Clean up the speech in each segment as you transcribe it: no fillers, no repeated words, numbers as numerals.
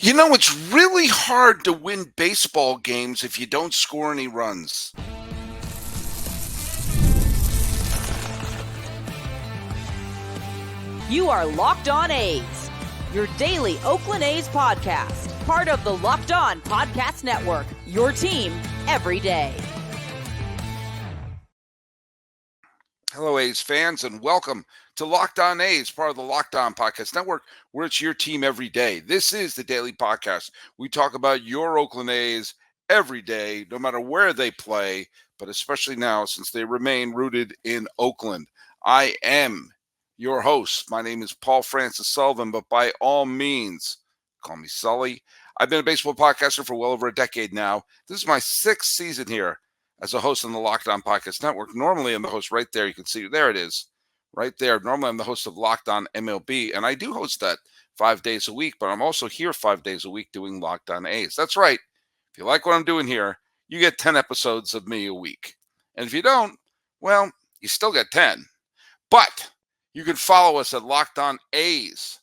You know, it's really hard to win baseball games if you don't score any runs. You are Locked On A's, your daily Oakland A's podcast, part of the Locked On Podcast Network, your team every day. Hello, A's fans, and welcome to Locked On A's, part of the Locked On Podcast Network, where it's your team every day. This is the daily podcast. We talk about your Oakland A's every day, no matter where they play, but especially now since they remain rooted in Oakland. I am your host. My name is Paul Francis Sullivan, but by all means, call me Sully. I've been a baseball podcaster for well over a decade now. This is my sixth season here as a host on the Locked On Podcast Network. Normally, I'm the host right there. You can see, there it is, right there. Normally, I'm the host of Locked On MLB, and I do host that 5 days a week, but I'm also here 5 days a week doing Locked On A's. That's right. If you like what I'm doing here, you get 10 episodes of me a week. And if you don't, well, you still get 10. But you can follow us at Locked On A's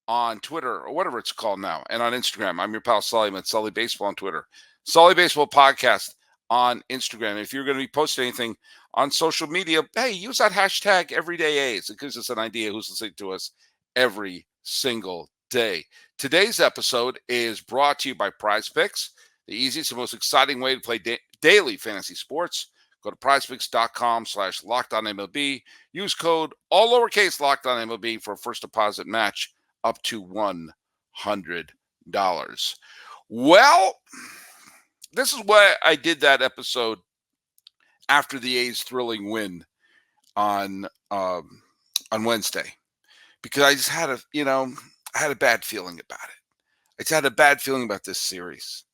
on Twitter or whatever it's called now, and on Instagram. I'm your pal Sully. I'm at Sully Baseball on Twitter. Sully Baseball Podcast on Instagram. If you're going to be posting anything on social media, hey, use that hashtag Everyday A's. It gives us an idea who's listening to us every single day. Today's episode is brought to you by PrizePicks, the easiest and most exciting way to play daily fantasy sports. Go to prizepicks.com/LockedOnMLB. Use code all lowercase LockedOnMLB for a first deposit match up to $100. Well, this is why I did that episode after the A's thrilling win on Wednesday, because I just had I had a bad feeling about it. I just had a bad feeling about this series.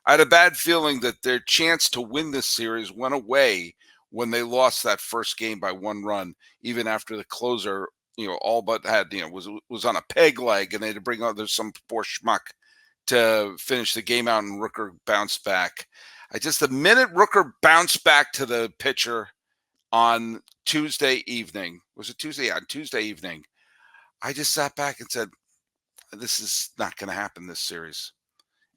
I had a bad feeling that their chance to win this series went away when they lost that first game by one run, even after the closer, all but had, was on a peg leg, and they had to bring out some poor schmuck to finish the game out, and Rooker bounced back. The minute Rooker bounced back to the pitcher on Tuesday evening, was it Tuesday? Yeah, on Tuesday evening, I just sat back and said, this is not going to happen this series.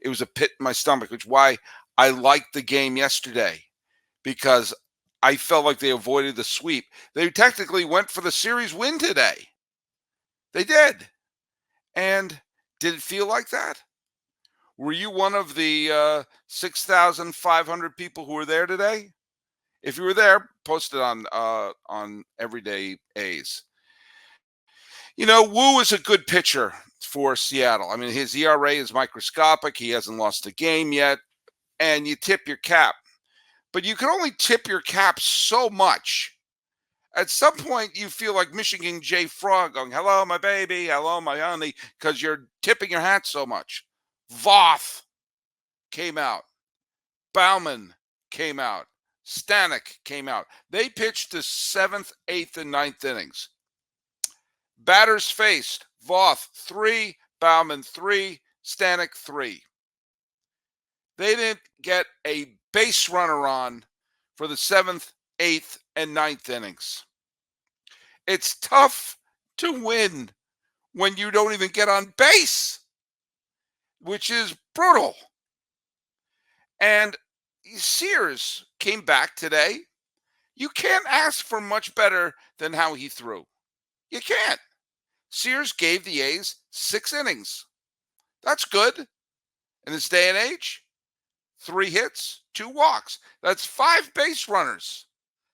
It was a pit in my stomach, which is why I liked the game yesterday, because I felt like they avoided the sweep. They technically went for the series win today. They did. And did it feel like that? Were you one of the 6,500 people who were there today? If you were there, post it on Everyday A's. Wu is a good pitcher for Seattle. I mean, his ERA is microscopic. He hasn't lost a game yet. And you tip your cap. But you can only tip your cap so much. At some point, you feel like Michigan J. Frog going, hello, my baby, hello, my honey, because you're tipping your hat so much. Voth came out. Bauman came out. Stanek came out. They pitched the 7th, 8th, and 9th innings. Batters faced: Voth 3, Bauman 3, Stanek 3. They didn't get a base runner on for the 7th, 8th, and 9th innings. It's tough to win when you don't even get on base, which is brutal. And Sears came back today. You can't ask for much better than how he threw. You can't. Sears gave the A's 6 innings. That's good in this day and age. 3 hits, 2 walks. That's 5 base runners.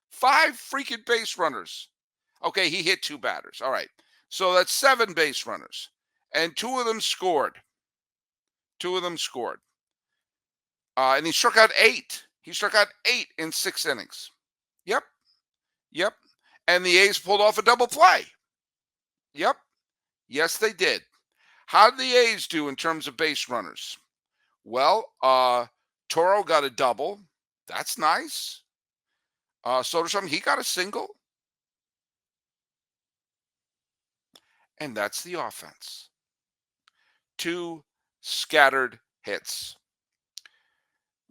5 freaking base runners. Okay, he hit 2 batters. All right. So that's 7 base runners. And 2 of them scored. 2 of them scored. And he struck out 8. He struck out 8 in 6 innings. Yep. And the A's pulled off a double play. Yep. Yes, they did. How did the A's do in terms of base runners? Well, Toro got a double. That's nice. Soderstrom, he got a single. And that's the offense. 2 scattered hits.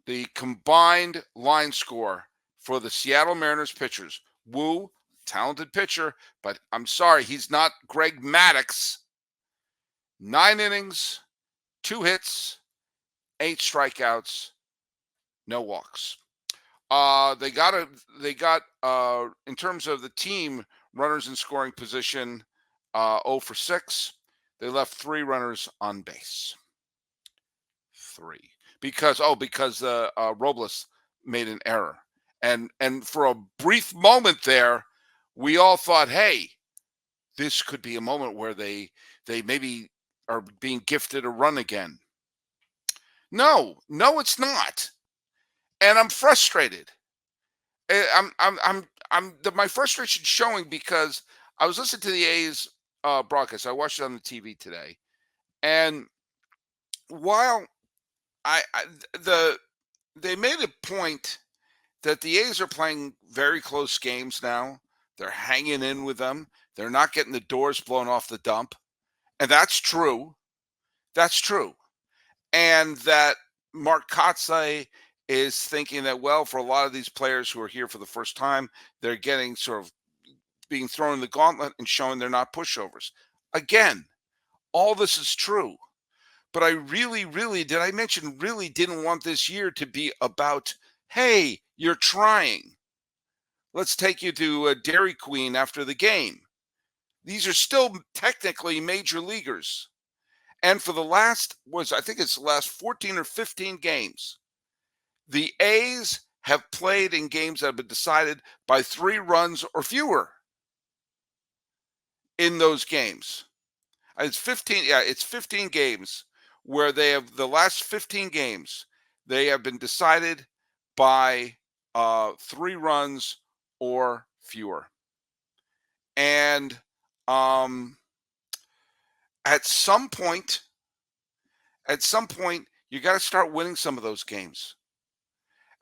The combined line score for the Seattle Mariners pitchers: Wu, talented pitcher, but I'm sorry, he's not Greg Maddux. 9 innings, 2 hits, 8 strikeouts, no walks. They got in terms of the team runners in scoring position, 0 for 6. They left 3 runners on base. 3 because Robles made an error, and for a brief moment there, we all thought, hey, this could be a moment where they maybe are being gifted a run again. No, it's not, and I'm frustrated. My frustration showing because I was listening to the A's broadcast. I watched it on the TV today, and while I they made a point that the A's are playing very close games now. They're hanging in with them. They're not getting the doors blown off the dump, and that's true. That's true, and that Mark Kotsay is thinking that, well, for a lot of these players who are here for the first time, they're getting sort of being thrown in the gauntlet and showing they're not pushovers. Again, all this is true. But I really, did I mention, really didn't want this year to be about, hey, you're trying. Let's take you to a Dairy Queen after the game. These are still technically major leaguers. And for the last 14 or 15 games, the A's have played in games that have been decided by 3 runs or fewer in those games. It's 15. Yeah, it's 15 games where they have the last 15 games. They have been decided by 3 runs or fewer. And at some point, you got to start winning some of those games.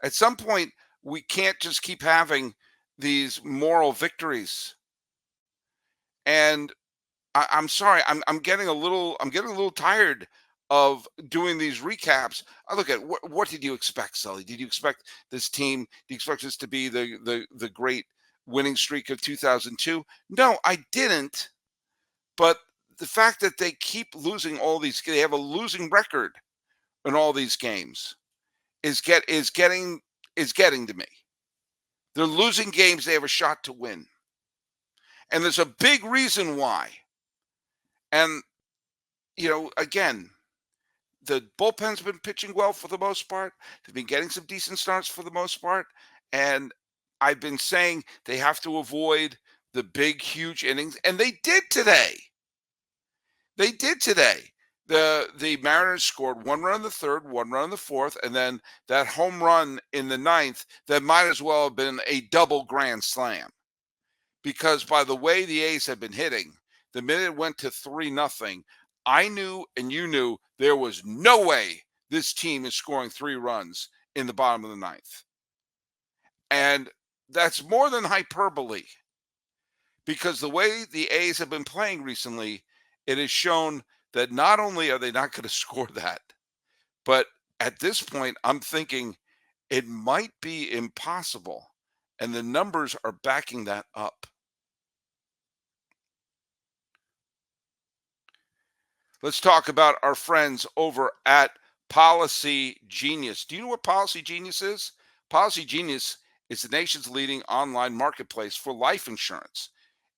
At some point, we can't just keep having these moral victories. And I'm sorry, I'm getting a little tired of doing these recaps. I look at what did you expect, Sully? Did you expect this team? Do you expect this to be the great winning streak of 2002? No, I didn't. But the fact that they keep losing they have a losing record in all these games is getting to me. They're losing games they have a shot to win. And there's a big reason why. And, again, the bullpen's been pitching well for the most part. They've been getting some decent starts for the most part. And I've been saying they have to avoid the big, huge innings. And they did today. The Mariners scored 1 run in the 3rd, 1 run in the 4th, and then that home run in the 9th that might as well have been a double grand slam. Because by the way the A's have been hitting, the minute it went to 3-0, I knew and you knew there was no way this team is scoring 3 runs in the bottom of the 9th. And that's more than hyperbole. Because the way the A's have been playing recently, it has shown that not only are they not going to score that, but at this point, I'm thinking it might be impossible. And the numbers are backing that up. Let's talk about our friends over at Policygenius. Do you know what Policygenius is? Policygenius is the nation's leading online marketplace for life insurance.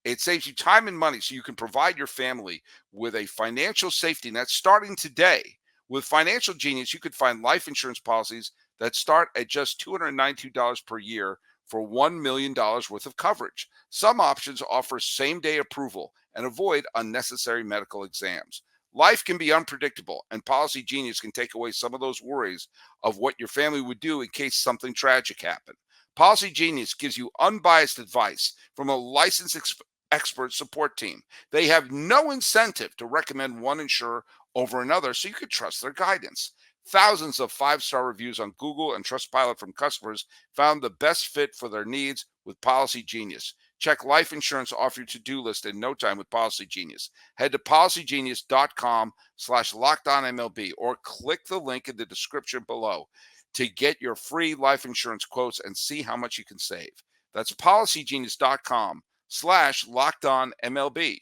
It saves you time and money so you can provide your family with a financial safety net starting today. With Financial Genius, you could find life insurance policies that start at just $292 per year for $1 million worth of coverage. Some options offer same-day approval and avoid unnecessary medical exams. Life can be unpredictable, and Policygenius can take away some of those worries of what your family would do in case something tragic happened. Policygenius gives you unbiased advice from a licensed expert support team. They have no incentive to recommend one insurer over another, so you could trust their guidance. Thousands of 5-star reviews on Google and Trustpilot from customers found the best fit for their needs with Policygenius. Check life insurance off your to-do list in no time with Policygenius. Head to policygenius.com/LockedOnMLB or click the link in the description below to get your free life insurance quotes and see how much you can save. That's policygenius.com/LockedOnMLB.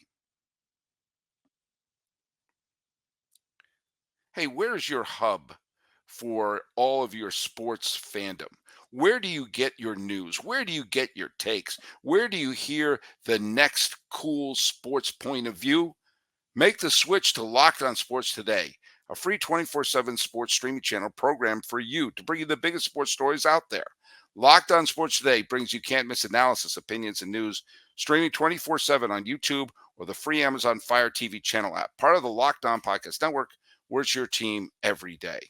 Hey, where's your hub for all of your sports fandom? Where do you get your news? Where do you get your takes? Where do you hear the next cool sports point of view? Make the switch to Locked On Sports today, a free 24/7 sports streaming channel program for you to bring you the biggest sports stories out there. Locked On Sports Today brings you can't miss analysis, opinions, and news, streaming 24/7 on YouTube or the free Amazon Fire TV channel app, part of the Locked On Podcast Network, where it's your team every day.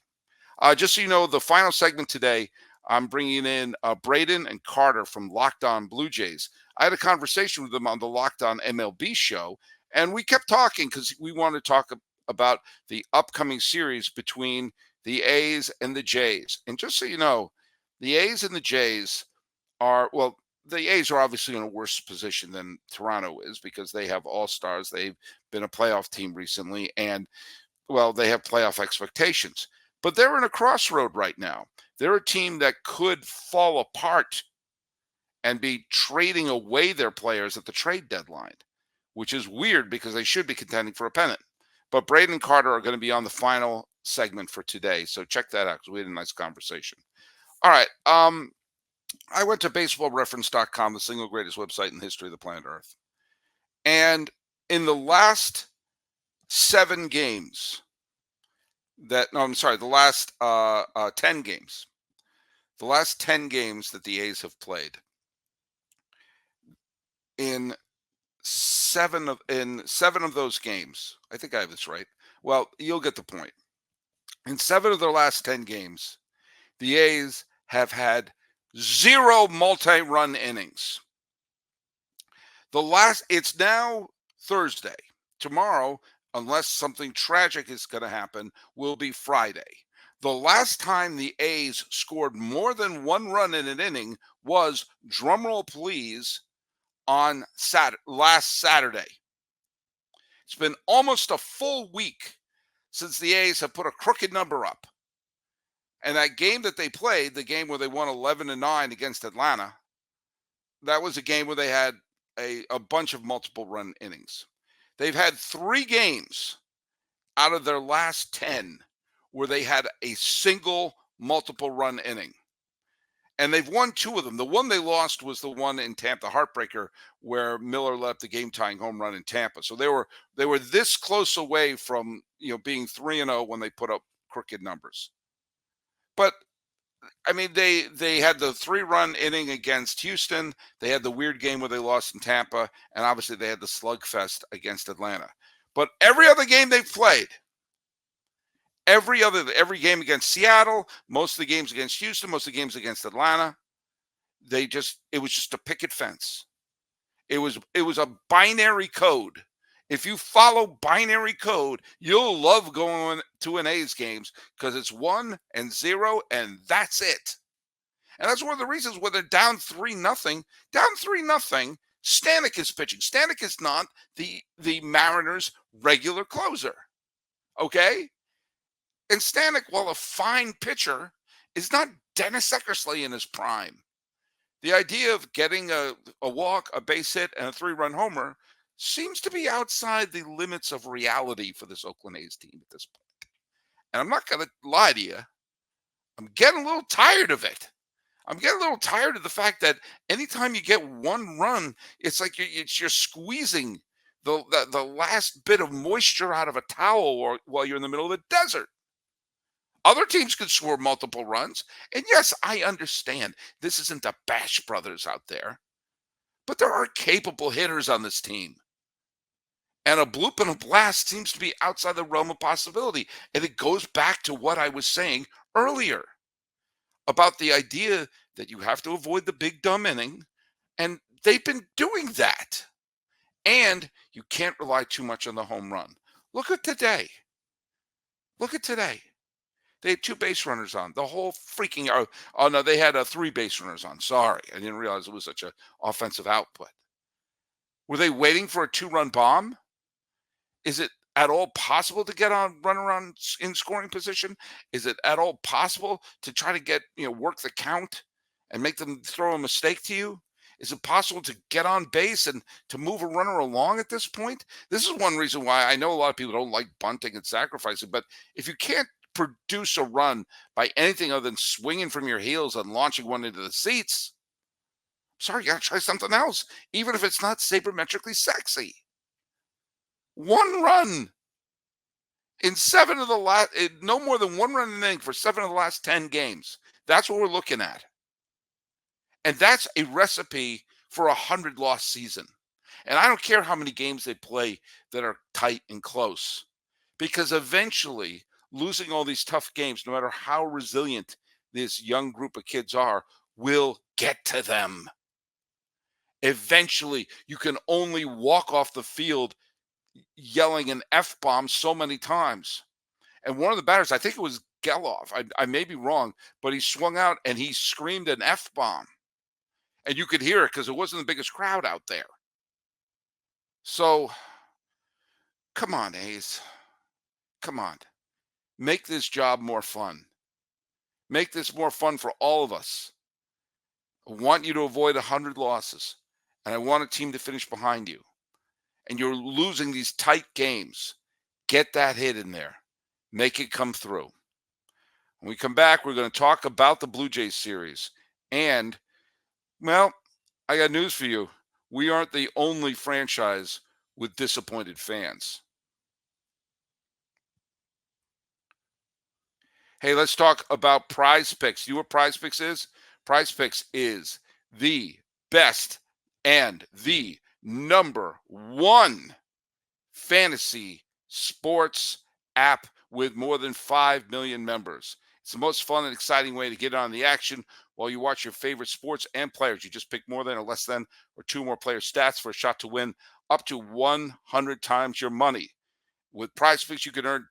Just so you know, the final segment today, I'm bringing in Brayden and Carter from Locked On Blue Jays. I had a conversation with them on the Locked On MLB show, and we kept talking because we wanted to talk about the upcoming series between the A's and the Jays. And just so you know, the A's and the Jays are, well, the A's are obviously in a worse position than Toronto is because they have all-stars. They've been a playoff team recently, and, well, they have playoff expectations. But they're in a crossroad right now. They're a team that could fall apart and be trading away their players at the trade deadline, which is weird because they should be contending for a pennant. But Brayden and Carter are going to be on the final segment for today. So check that out because we had a nice conversation. All right. I went to baseballreference.com, the single greatest website in the history of the planet Earth. And in the last 7 games, the last 10 games. The last 10 games that the A's have played, in seven of those games, I think I have this right. Well, you'll get the point. In 7 of their last 10 games, the A's have had 0 multi-run innings. It's now Thursday. Tomorrow, unless something tragic is going to happen, will be Friday. The last time the A's scored more than 1 run in an inning was, drumroll please, on last Saturday. It's been almost a full week since the A's have put a crooked number up. And that game that they played, the game where they won 11-9 against Atlanta, that was a game where they had a bunch of multiple run innings. They've had 3 games out of their last 10 where they had a single multiple run inning. And they've won 2 of them. The one they lost was the one in Tampa, the heartbreaker, where Miller let up the game-tying home run in Tampa. So they were this close away from, being 3-0 when they put up crooked numbers. But I mean, they had the 3-run inning against Houston. They had the weird game where they lost in Tampa, and obviously they had the slugfest against Atlanta. But every other game they've played, every game against Seattle, most of the games against Houston, most of the games against Atlanta, it was just a picket fence. It was a binary code. If you follow binary code, you'll love going to an A's games because it's 1 and 0, and that's it. And that's one of the reasons why they're down 3-0. Down 3-0, Stanek is pitching. Stanek is not the Mariners' regular closer. Okay? And Stanek, while a fine pitcher, is not Dennis Eckersley in his prime. The idea of getting a walk, a base hit, and a 3-run homer seems to be outside the limits of reality for this Oakland A's team at this point. And I'm not going to lie to you. I'm getting a little tired of it. I'm getting a little tired of the fact that anytime you get 1 run, it's like you're squeezing the last bit of moisture out of a towel while you're in the middle of the desert. Other teams could score multiple runs. And yes, I understand this isn't the Bash Brothers out there. But there are capable hitters on this team. And a bloop and a blast seems to be outside the realm of possibility. And it goes back to what I was saying earlier about the idea that you have to avoid the big dumb inning. And they've been doing that. And you can't rely too much on the home run. Look at today. They had 2 base runners on the whole freaking. Oh no, they had 3 base runners on. Sorry, I didn't realize it was such an offensive output. Were they waiting for a 2-run bomb? Is it at all possible to get on run in scoring position? Is it at all possible to try to get work the count and make them throw a mistake to you? Is it possible to get on base and to move a runner along at this point? This is one reason why I know a lot of people don't like bunting and sacrificing, but if you can't produce a run by anything other than swinging from your heels and launching one into the seats, sorry, you got to try something else, even if it's not sabermetrically sexy. One run in no more than one run in an inning for 7 of the last 10 games. That's what we're looking at. And that's a recipe for a 100-loss season. And I don't care how many games they play that are tight and close, because eventually losing all these tough games, no matter how resilient this young group of kids are, will get to them. Eventually, you can only walk off the field yelling an F-bomb so many times. And one of the batters, I think it was Geloff, I may be wrong, but he swung out and he screamed an F-bomb. And you could hear it because it wasn't the biggest crowd out there. So, come on, A's. Come on. Make this job more fun. Make this more fun for all of us. I want you to avoid 100 losses. And I want a team to finish behind you. And you're losing these tight games. Get that hit in there. Make it come through. When we come back, we're going to talk about the Blue Jays series. And, well, I got news for you. We aren't the only franchise with disappointed fans. Hey, let's talk about PrizePicks. You know what PrizePicks is? PrizePicks is the best and the number one fantasy sports app with more than 5 million members. It's the most fun and exciting way to get on the action while you watch your favorite sports and players. You just pick more than or less than or 2 more player stats for a shot to win up to 100 times your money. With PrizePicks, you can turn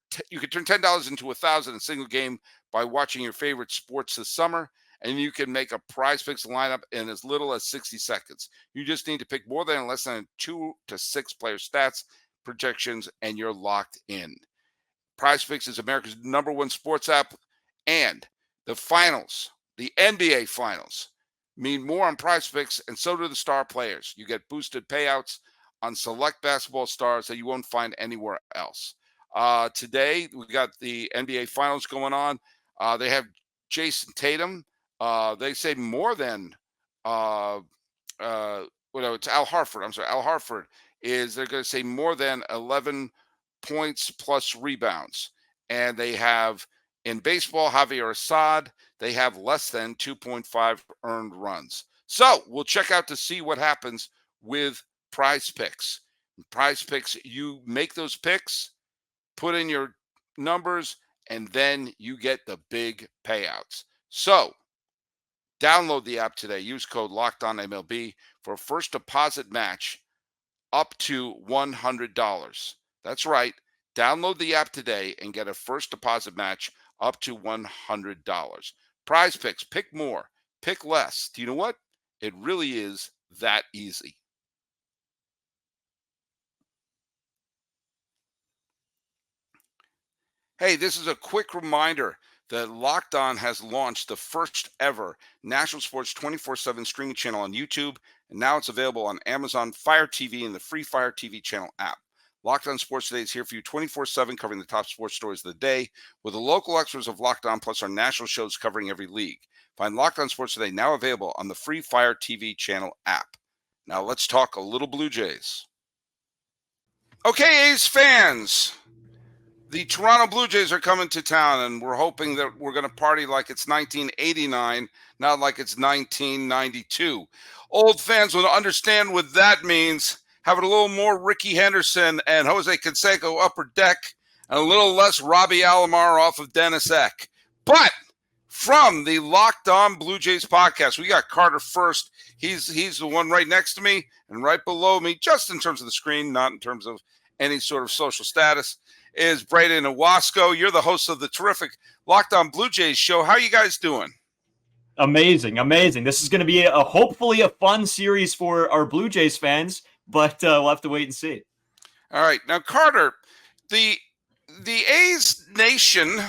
$10 into $1,000 in a single game by watching your favorite sports this summer, and you can make a PrizePicks lineup in as little as 60 seconds. You just need to pick more than or less than 2 to 6 player stats, projections, and you're locked in. PrizePicks is America's number one sports app, and the finals, the NBA finals, mean more on PrizePicks, and so do the star players. You get boosted payouts on select basketball stars that you won't find anywhere else. Today, we got the NBA finals going on. They have Jason Tatum. They say more than, it's Al Horford. I'm sorry, Al Horford they're going to say more than 11 points plus rebounds. And they have, in baseball, Javier Assad, they have less than 2.5 earned runs. So we'll check out to see what happens with PrizePicks. PrizePicks, you make those picks, put in your numbers, and then you get the big payouts. So download the app today. Use code LOCKEDONMLB for a first deposit match up to $100. That's right. Download the app today and get a first deposit match up to $100. PrizePicks, pick more, pick less. Do you know what? It really is that easy. Hey, this is a quick reminder that Locked On has launched the first ever national sports 24/7 streaming channel on YouTube, and now it's available on Amazon Fire TV and the free Fire TV channel app. Locked On Sports Today is here for you 24/7, covering the top sports stories of the day, with the local experts of Locked On, plus our national shows covering every league. Find Locked On Sports Today now available on the free Fire TV channel app. Now let's talk a little Blue Jays. Okay, A's fans. The Toronto Blue Jays are coming to town, and we're hoping that we're going to party like it's 1989, not like it's 1992. Old fans will understand what that means. Having a little more Ricky Henderson and Jose Canseco upper deck, and a little less Robbie Alomar off of Dennis Eck. But from the Locked On Blue Jays podcast, we got Carter Fuerst. He's the one right next to me and right below me, just in terms of the screen, not in terms of any sort of social status, is Brayden and Ewasko. You're the host of the terrific Locked On Blue Jays show. How are you guys doing? Amazing. This is going to be hopefully a fun series for our Blue Jays fans, but we'll have to wait and see. All right. Now, Carter, the A's Nation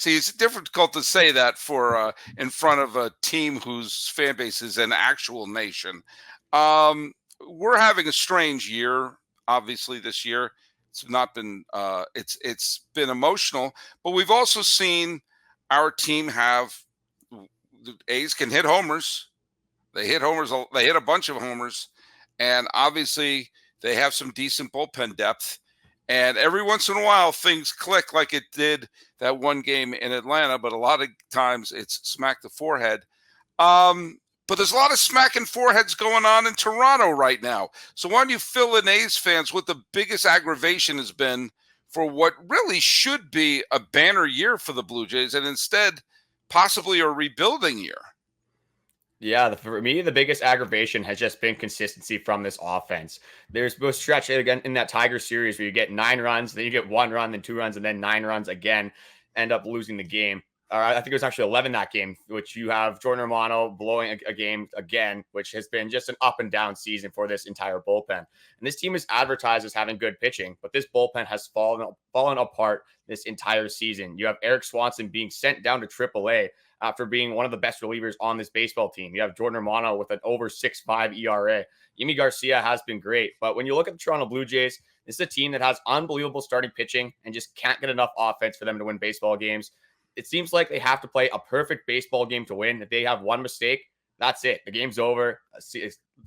See, it's difficult to say that for in front of a team whose fan base is an actual nation. We're having a strange year, obviously this year. It's not been it's been emotional, but we've also seen our team have the A's can hit homers. They hit homers. They hit a bunch of homers, and obviously they have some decent bullpen depth. And every once in a while, things click like it did that one game in Atlanta. But a lot of times, it's smack the forehead. But there's a lot of smacking foreheads going on in Toronto right now. So why don't you fill in A's fans what the biggest aggravation has been for what really should be a banner year for the Blue Jays, and instead possibly a rebuilding year? Yeah, for me, the biggest aggravation has just been consistency from this offense. There's a stretch again in that Tiger series where you get 9 runs, then you get 1 run, then 2 runs, and then 9 runs again, end up losing the game. I think it was actually 11 that game, which you have Jordan Romano blowing a game again, which has been just an up and down season for this entire bullpen. And this team is advertised as having good pitching, but this bullpen has fallen apart this entire season. You have Eric Swanson being sent down to AAA after being one of the best relievers on this baseball team. You have Jordan Romano with an over 6.5 ERA. Yimi Garcia has been great, but when you look at the Toronto Blue Jays, this is a team that has unbelievable starting pitching and just can't get enough offense for them to win baseball games. It seems like they have to play a perfect baseball game to win. If they have one mistake, that's it. The game's over.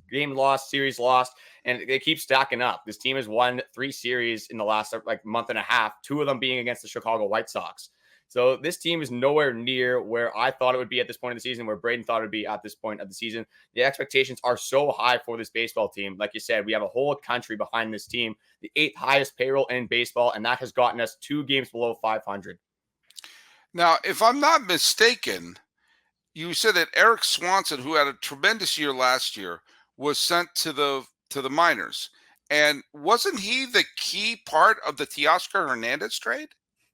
Game lost, series lost, and they keep stacking up. This team has won 3 series in the last month and a half, 2 of them being against the Chicago White Sox. So this team is nowhere near where I thought it would be at this point of the season, where Brayden thought it would be at this point of the season. The expectations are so high for this baseball team. Like you said, we have a whole country behind this team, the 8th highest payroll in baseball, and that has gotten us 2 games below 500. Now, if I'm not mistaken, you said that Eric Swanson, who had a tremendous year last year, was sent to the minors. And wasn't he the key part of the Teoscar Hernandez trade?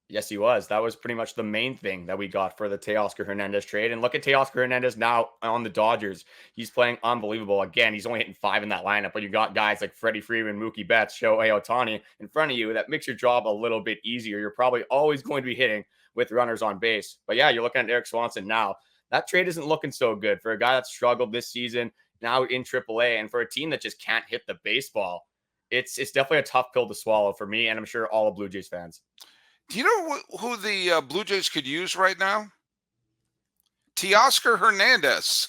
Yes, he was. That was pretty much the main thing that we got for the Teoscar Hernandez trade. And look at Teoscar Hernandez now on the Dodgers. He's playing unbelievable. Again, he's only hitting 5 in that lineup, but you got guys like Freddie Freeman, Mookie Betts, Shohei Ohtani in front of you. That makes your job a little bit easier. You're probably always going to be hitting with runners on base. But yeah, you're looking at Eric Swanson now. That trade isn't looking so good for a guy that struggled this season, now in AAA, and for a team that just can't hit the baseball. It's definitely a tough pill to swallow for me, and I'm sure all of Blue Jays fans. Do you know who the Blue Jays could use right now? Teoscar Hernandez.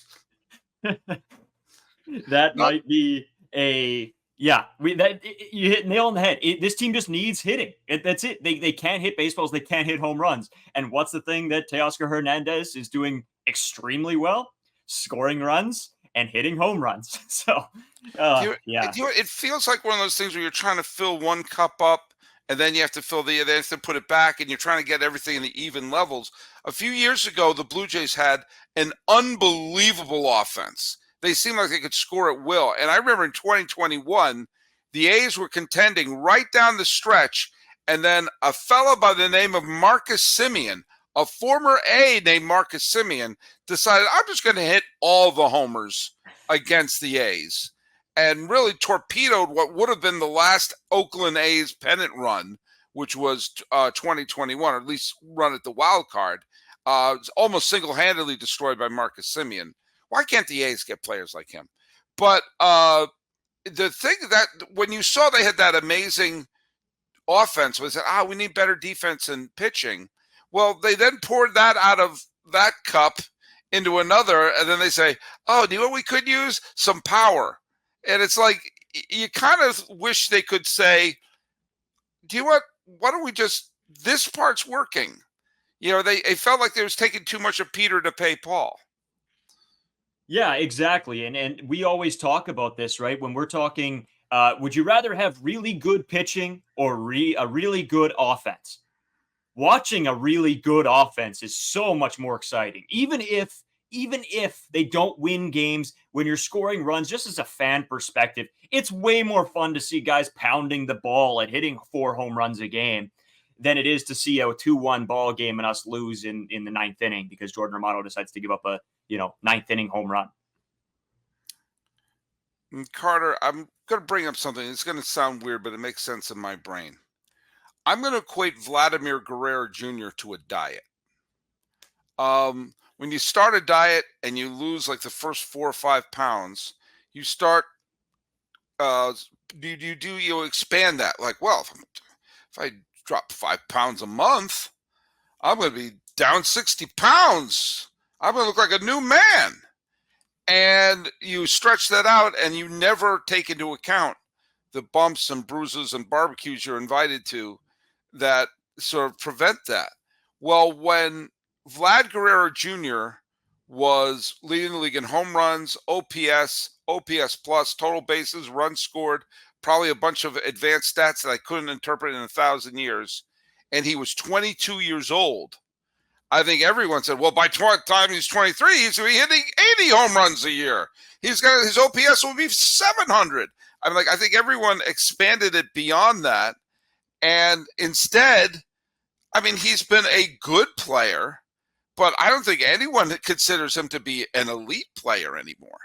That might be a you hit nail on the head. This team just needs hitting. That's it. They can't hit baseballs. They can't hit home runs. And what's the thing that Teoscar Hernandez is doing extremely well? Scoring runs and hitting home runs. So, it feels like one of those things where you're trying to fill one cup up, and then you have to they have to put it back, and you're trying to get everything in the even levels. A few years ago, the Blue Jays had an unbelievable offense. They seemed like they could score at will. And I remember in 2021, the A's were contending right down the stretch, and then a fellow by the name of Marcus Semien, a former A named Marcus Semien, decided, I'm just going to hit all the homers against the A's, and really torpedoed what would have been the last Oakland A's pennant run, which was 2021, or at least run at the wild card. Almost single-handedly destroyed by Marcus Semien. Why can't the A's get players like him? But the thing that when you saw they had that amazing offense was that, we need better defense and pitching. Well, they then poured that out of that cup into another, and then they say, do you know what we could use? Some power. And it's like, you kind of wish they could say, do you know what? Why don't we this part's working. They felt like they was taking too much of Peter to pay Paul. Yeah, exactly. And we always talk about this, right? When we're talking, would you rather have really good pitching or a really good offense? Watching a really good offense is so much more exciting. Even if they don't win games, when you're scoring runs, just as a fan perspective, it's way more fun to see guys pounding the ball and hitting 4 home runs a game than it is to see a 2-1 ball game and us lose in the 9th inning because Jordan Romano decides to give up a 9th inning home run. Carter, I'm going to bring up something. It's going to sound weird, but it makes sense in my brain. I'm going to equate Vladimir Guerrero Jr. to a diet. when you start a diet and you lose like the first 4 or 5 pounds, you start you expand that, like, well, if I drop 5 pounds a month, I'm going to be down 60 pounds. I'm going to look like a new man. And you stretch that out, and you never take into account the bumps and bruises and barbecues you're invited to that sort of prevent that. Well, when Vlad Guerrero Jr. was leading the league in home runs, OPS plus, total bases, runs scored, probably a bunch of advanced stats that I couldn't interpret in 1,000 years, and he was 22 years old, I think everyone said, well, by time he's 23, he's going to be hitting 80 home runs a year. His OPS will be 700. I think everyone expanded it beyond that. And instead, he's been a good player, but I don't think anyone considers him to be an elite player anymore.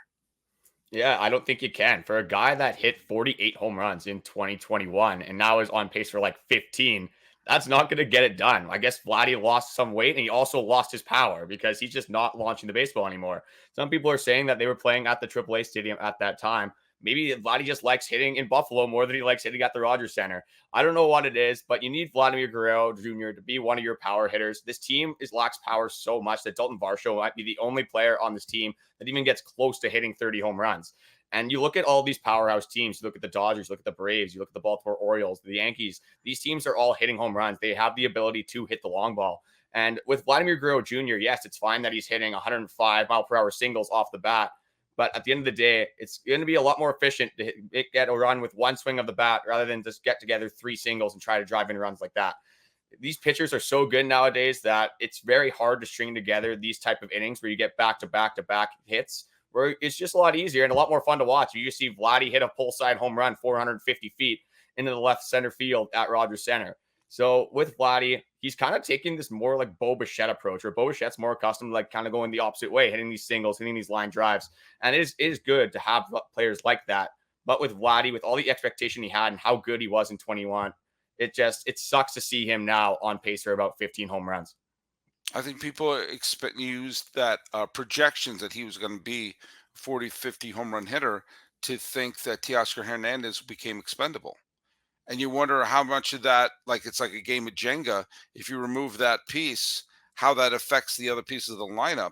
Yeah, I don't think you can. For a guy that hit 48 home runs in 2021 and now is on pace for like 15, that's not going to get it done. I guess Vladdy lost some weight, and he also lost his power because he's just not launching the baseball anymore. Some people are saying that they were playing at the AAA stadium at that time. Maybe Vladdy just likes hitting in Buffalo more than he likes hitting at the Rogers Center. I don't know what it is, but you need Vladimir Guerrero Jr. to be one of your power hitters. This team lacks power so much that Dalton Varsho might be the only player on this team that even gets close to hitting 30 home runs. And you look at all these powerhouse teams, you look at the Dodgers, you look at the Braves, you look at the Baltimore Orioles, the Yankees. These teams are all hitting home runs. They have the ability to hit the long ball. And with Vladimir Guerrero Jr., yes, it's fine that he's hitting 105 mile per hour singles off the bat. But at the end of the day, it's going to be a lot more efficient to get a run with one swing of the bat rather than just get together 3 singles and try to drive in runs like that. These pitchers are so good nowadays that it's very hard to string together these type of innings where you get back-to-back-to-back hits, where it's just a lot easier and a lot more fun to watch. You just see Vladdy hit a pull side home run 450 feet into the left center field at Rogers Center. So with Vladdy, he's kind of taking this more like Bo Bichette approach, where Bo Bichette's more accustomed to like kind of going the opposite way, hitting these singles, hitting these line drives. And it is good to have players like that. But with Vladdy, with all the expectation he had and how good he was in 21, it sucks to see him now on pace for about 15 home runs. I think people used that projections that he was going to be 40, 50 home run hitter to think that Teoscar Hernandez became expendable. And you wonder how much of that, like it's like a game of Jenga, if you remove that piece, how that affects the other pieces of the lineup.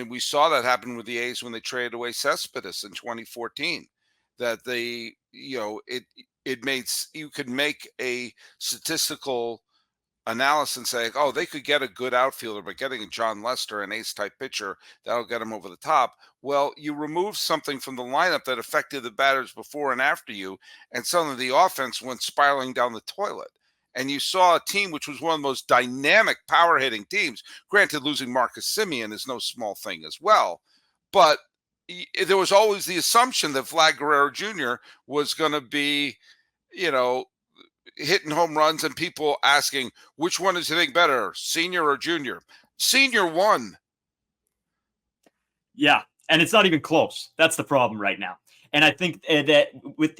We saw that happen with the A's when they traded away Cespedes in 2014, that they, it made, you could make a statistical analysis and say, oh, they could get a good outfielder, but getting a John Lester, an ace-type pitcher, that'll get him over the top. Well, you remove something from the lineup that affected the batters before and after you, and suddenly the offense went spiraling down the toilet. And you saw a team which was one of the most dynamic power-hitting teams. Granted, losing Marcus Semien is no small thing as well, but there was always the assumption that Vlad Guerrero Jr. was going to be, hitting home runs, and people asking, which one is hitting better, senior or junior? Senior won. Yeah, and it's not even close. That's the problem right now. And I think that with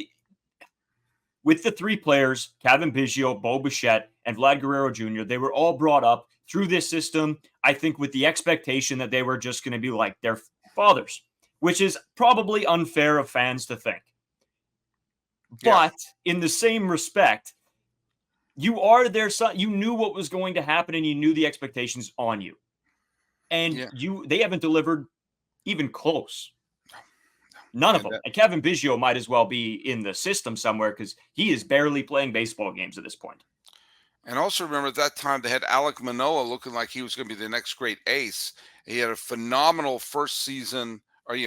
the 3 players, Kevin Biggio, Bo Bichette, and Vlad Guerrero Jr., they were all brought up through this system, I think, with the expectation that they were just going to be like their fathers, which is probably unfair of fans to think. Yeah. But in the same respect, you are their son. You knew what was going to happen, and you knew the expectations on you. And they haven't delivered even close. None of them. And Kevin Biggio might as well be in the system somewhere because he is barely playing baseball games at this point. And also remember at that time they had Alek Manoah looking like he was going to be the next great ace. He had a phenomenal first season, or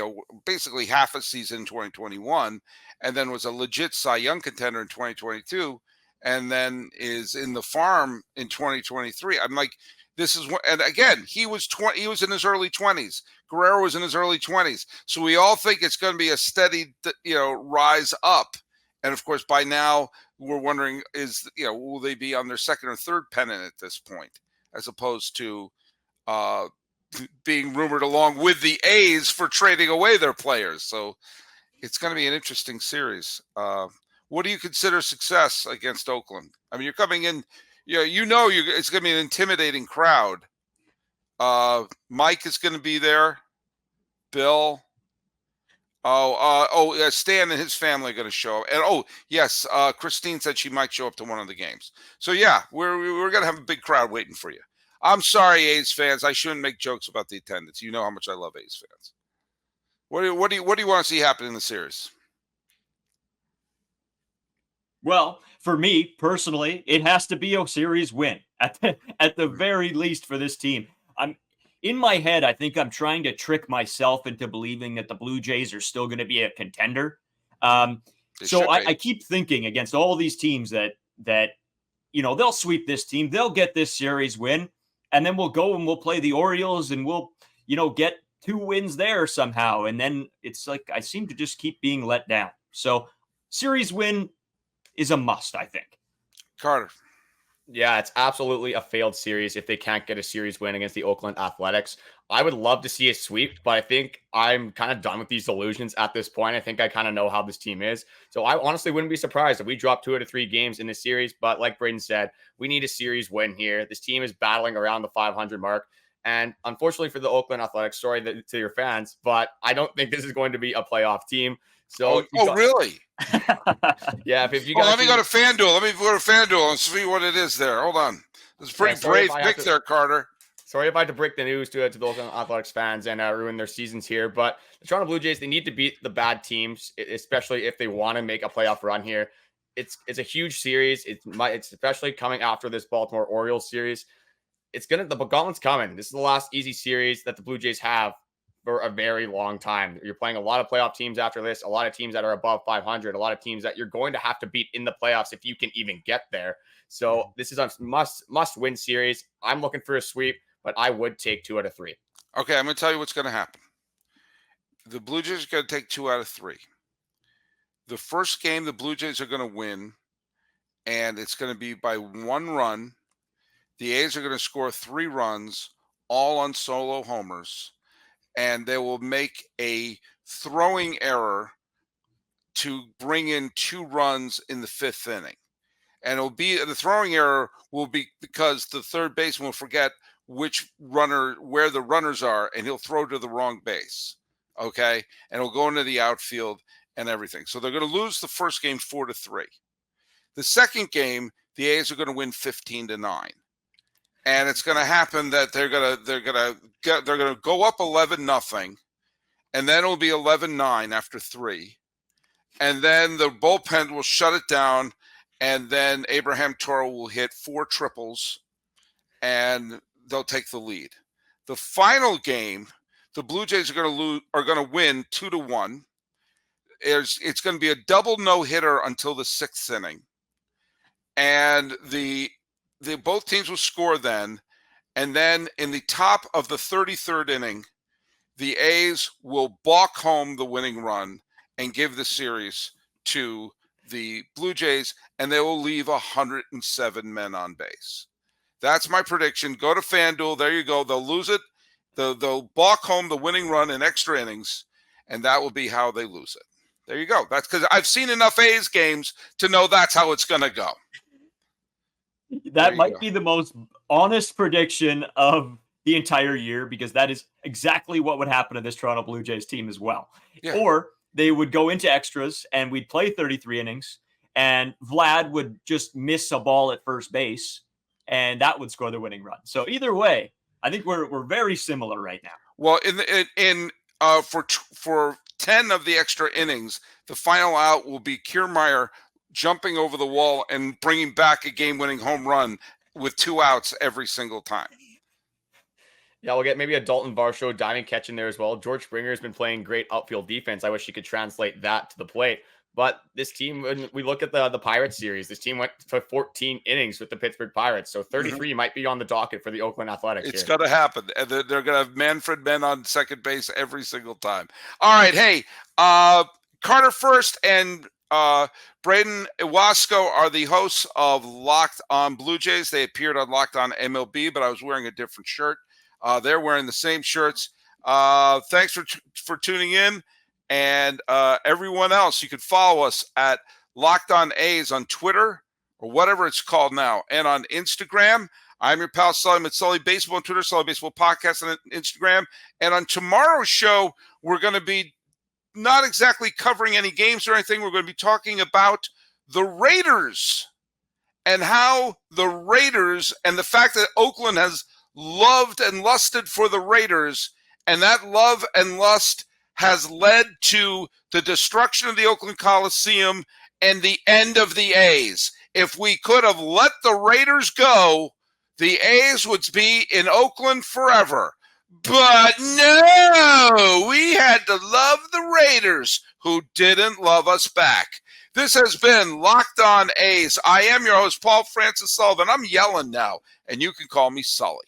basically half a season in 2021, and then was a legit Cy Young contender in 2022, and then is in the farm in 2023. I'm like, this is what, and again, he was in his early 20s. Guerrero was in his early 20s. So we all think it's going to be a steady, rise up. And of course, by now we're wondering will they be on their second or third pennant at this point, as opposed to being rumored along with the A's for trading away their players. So it's going to be an interesting series. What do you consider success against Oakland? I mean, you're coming in, it's going to be an intimidating crowd. Mike is going to be there. Bill. Stan and his family are going to show up. And yes, Christine said she might show up to one of the games. So yeah, we're going to have a big crowd waiting for you. I'm sorry, A's fans. I shouldn't make jokes about the attendance. You know how much I love A's fans. What do you want to see happen in the series? Well, for me personally, it has to be a series win at the very least for this team. I'm in my head. I think I'm trying to trick myself into believing that the Blue Jays are still going to be a contender. So I keep thinking against all these teams that they'll sweep this team, they'll get this series win, and then we'll go and we'll play the Orioles and we'll get 2 wins there somehow, and then it's like I seem to just keep being let down. So series win is a must, I think. Carter. Yeah, it's absolutely a failed series if they can't get a series win against the Oakland Athletics. I would love to see a sweep, but I think I'm kind of done with these illusions at this point. I think I kind of know how this team is. So I honestly wouldn't be surprised if we drop 2 out of 3 games in this series. But like Brayden said, we need a series win here. This team is battling around the 500 mark. And unfortunately for the Oakland Athletics, sorry to your fans, but I don't think this is going to be a playoff team. So, really? Yeah. If you guys let me go to FanDuel. Let me go to FanDuel and see what it is there. Hold on. This is a pretty brave pick there, Carter. Sorry if I had to break the news to the Oakland Athletics fans and ruin their seasons here, but the Toronto Blue Jays, they need to beat the bad teams, especially if they want to make a playoff run here. It's a huge series. It's especially coming after this Baltimore Orioles series. The gauntlet's coming. This is the last easy series that the Blue Jays have for a very long time. You're playing a lot of playoff teams after this, a lot of teams that are above 500, a lot of teams that you're going to have to beat in the playoffs if you can even get there. So this is a must-win series. I'm looking for a sweep, but I would take 2 out of 3. Okay, I'm going to tell you what's going to happen. The Blue Jays are going to take 2 out of 3. The first game, the Blue Jays are going to win, and it's going to be by 1 run. The A's are going to score 3 runs, all on solo homers, and they will make a throwing error to bring in 2 runs in the 5th inning. And the throwing error will be because the third baseman will forget where the runners are, and he'll throw to the wrong base. Okay. And he'll go into the outfield and everything. So they're going to lose the first game 4-3. The second game, the A's are going to win 15-9. And it's going to happen that they're going to go up 11-0, and then it'll be 11-9 after 3. And then the bullpen will shut it down, and then Abraham Toro will hit 4 triples, and they'll take the lead. The final game, the Blue Jays are going to win 2-1. It's going to be a double no-hitter until the 6th inning, and both teams will score then, and then in the top of the 33rd inning, the A's will balk home the winning run and give the series to the Blue Jays, and they will leave 107 men on base. That's my prediction. Go to FanDuel. There you go. They'll lose it. They'll balk home the winning run in extra innings, and that will be how they lose it. There you go. That's because I've seen enough A's games to know that's how it's going to go. That might be the most honest prediction of the entire year, because that is exactly what would happen to this Toronto Blue Jays team as well. Yeah. Or they would go into extras and we'd play 33 innings and Vlad would just miss a ball at first base and that would score the winning run. So either way, I think we're very similar right now. Well, for 10 of the extra innings, the final out will be Kiermaier jumping over the wall and bringing back a game-winning home run with 2 outs every single time. Yeah, we'll get maybe a Dalton Varsho diving catch in there as well. George Springer has been playing great outfield defense. I wish he could translate that to the plate. But this team, when we look at the Pirates series, this team went for 14 innings with the Pittsburgh Pirates. So 33 might be on the docket for the Oakland Athletics. It's going to happen. And they're going to have Manfred men on second base every single time. All right. Hey, Carter Fuerst and Brayden Ewasko are the hosts of Locked On Blue Jays. They appeared on Locked On MLB, but I was wearing a different shirt. They're wearing the same shirts. Thanks for tuning in. And everyone else, you can follow us at Locked On A's on Twitter or whatever it's called now, and on Instagram. I'm your pal Sully. I'm at Sully Baseball on Twitter, Sully Baseball Podcast on Instagram. And on tomorrow's show, we're going to be not exactly covering any games or anything. We're going to be talking about the Raiders and how the Raiders and the fact that Oakland has loved and lusted for the Raiders, and that love and lust has led to the destruction of the Oakland Coliseum and the end of the A's. If we could have let the Raiders go, the A's would be in Oakland forever. But no, we had to love the Raiders, who didn't love us back. This has been Locked On A's. I am your host, Paul Francis Sullivan. I'm yelling now, and you can call me Sully.